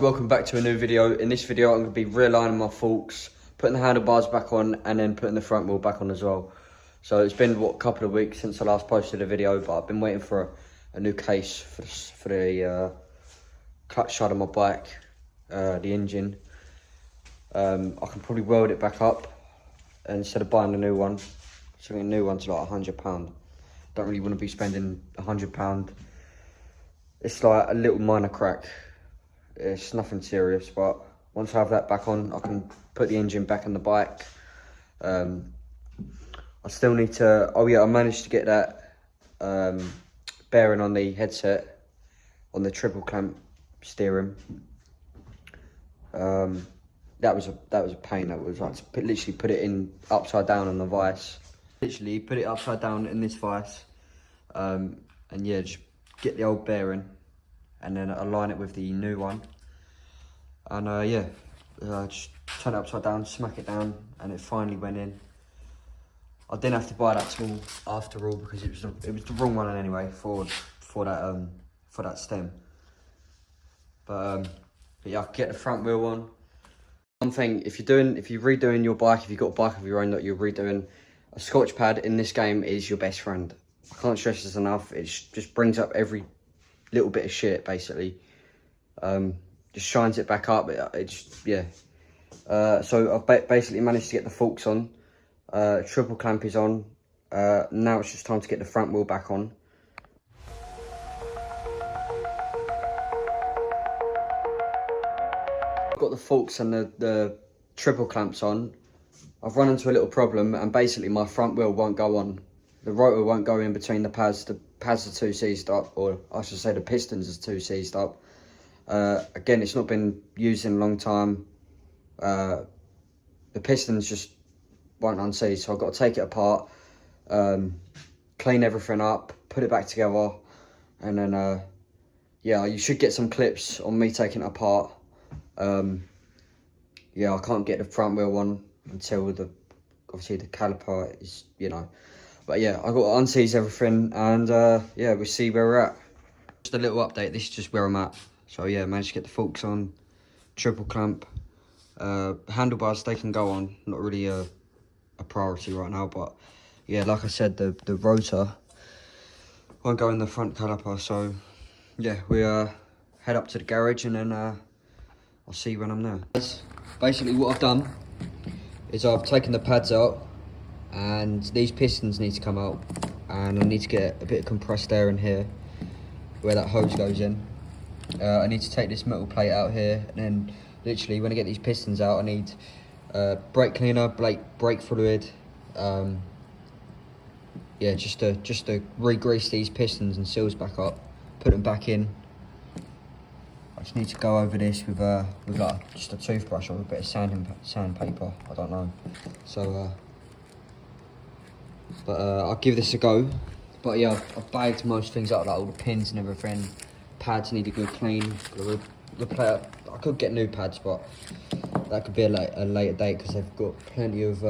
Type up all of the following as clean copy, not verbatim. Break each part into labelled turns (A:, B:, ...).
A: Welcome back to a new video. In this video I'm going to be realigning my forks, putting the handlebars back on and then putting the front wheel back on as well. So it's been a couple of weeks since I last posted a video, but I've been waiting for a new case for the clutch side of my bike, the engine. I can probably weld it back up instead of buying a new one. So a new one's like £100. Don't really want to be spending £100. It's like a little minor crack. It's nothing serious, but once I have that back on, I can put the engine back in the bike. I still need to, oh yeah, I managed to get that bearing on the headset, on the triple clamp steering. That was a pain. That was like to literally put it in upside down on the vise. Literally put it upside down in this vise, and yeah, just get the old bearing and then align it with the new one, and yeah, just turn it upside down, smack it down, and it finally went in. I didn't have to buy that tool after all because it was the wrong one anyway for that stem. But yeah, I can get the front wheel on. One thing, if you're redoing your bike, if you've got a bike of your own that you're redoing, a Scotch pad in this game is your best friend. I can't stress this enough. It just brings up every little bit of shit, basically. Just shines it back up. Yeah. So I've basically managed to get the forks on. Triple clamp is on. Now it's just time to get the front wheel back on. I've got the forks and the triple clamps on. I've run into a little problem, and basically my front wheel won't go on. The rotor won't go in between the pads. The pads are too seized up, or I should say the pistons are too seized up. Again, it's not been used in a long time. The pistons just won't unseize, so I've got to take it apart, clean everything up, put it back together, and then yeah, you should get some clips on me taking it apart. Yeah, I can't get the front wheel on until obviously the caliper is, you know. But yeah, I've got to unseize everything, and yeah, we'll see where we're at. Just a little update, this is just where I'm at. So yeah, managed to get the forks on, triple clamp. Handlebars, they can go on, not really a priority right now, but yeah, like I said, the rotor won't go in the front caliper. So yeah, we head up to the garage, and then I'll see you when I'm there. Basically what I've done is I've taken the pads out, and these pistons need to come out, and I need to get a bit of compressed air in here where that hose goes in. I need to take this metal plate out here, and then literally when I get these pistons out, I need brake cleaner, brake fluid, yeah, just to re-grease these pistons and seals back up, put them back in. I just need to go over this with like just a toothbrush or a bit of sandpaper, I don't know. So I'll give this a go. But yeah, I've bagged most things up, like all the pins and everything. Pads need a good clean. I could get new pads, but that could be a later date because they've got plenty of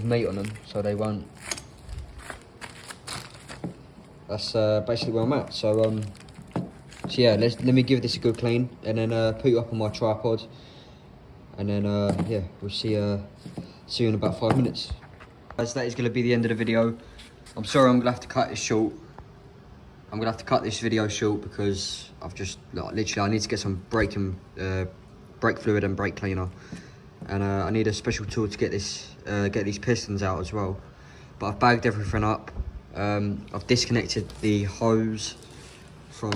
A: meat on them, so they won't. That's basically where I'm at. So yeah, let me give this a good clean, and then put you up on my tripod, and then yeah, we'll see you in about 5 minutes. As that is going to be the end of the video. I'm sorry, I'm gonna have to cut this short. I'm gonna have to cut this video short because I've just literally I need to get some brake fluid and brake cleaner, and I need a special tool to get these pistons out as well. But I've bagged everything up. I've disconnected the hose from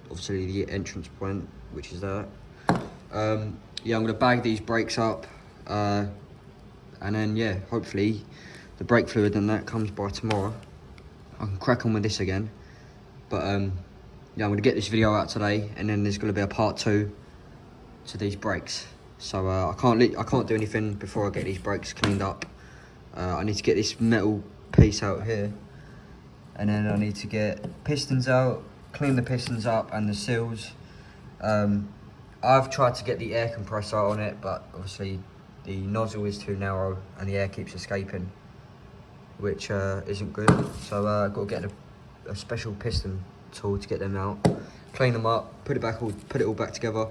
A: obviously the entrance point, which is there. Yeah, I'm gonna bag these brakes up, and then yeah, hopefully the brake fluid and that comes by tomorrow. I can crack on with this again, but yeah, I'm gonna get this video out today, and then there's gonna be a part 2 to these brakes. So I can't do anything before I get these brakes cleaned up. I need to get this metal piece out here, and then I need to get pistons out, clean the pistons up and the seals. I've tried to get the air compressor on it, but obviously the nozzle is too narrow and the air keeps escaping, which isn't good. So I've got to get a special piston tool to get them out, clean them up, put it all back together,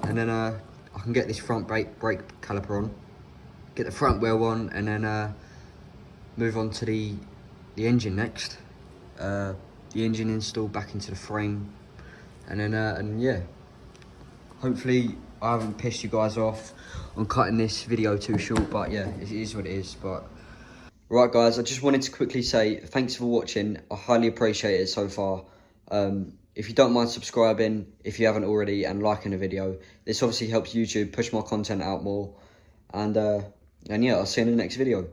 A: and then I can get this front brake caliper on, get the front wheel on, and then move on to the engine next. The engine installed back into the frame, and then and yeah, hopefully I haven't pissed you guys off on cutting this video too short, but yeah, it is what it is. But right guys, I just wanted to quickly say thanks for watching. I highly appreciate it so far. If you don't mind subscribing, if you haven't already, and liking the video, this obviously helps YouTube push my content out more. And yeah, I'll see you in the next video.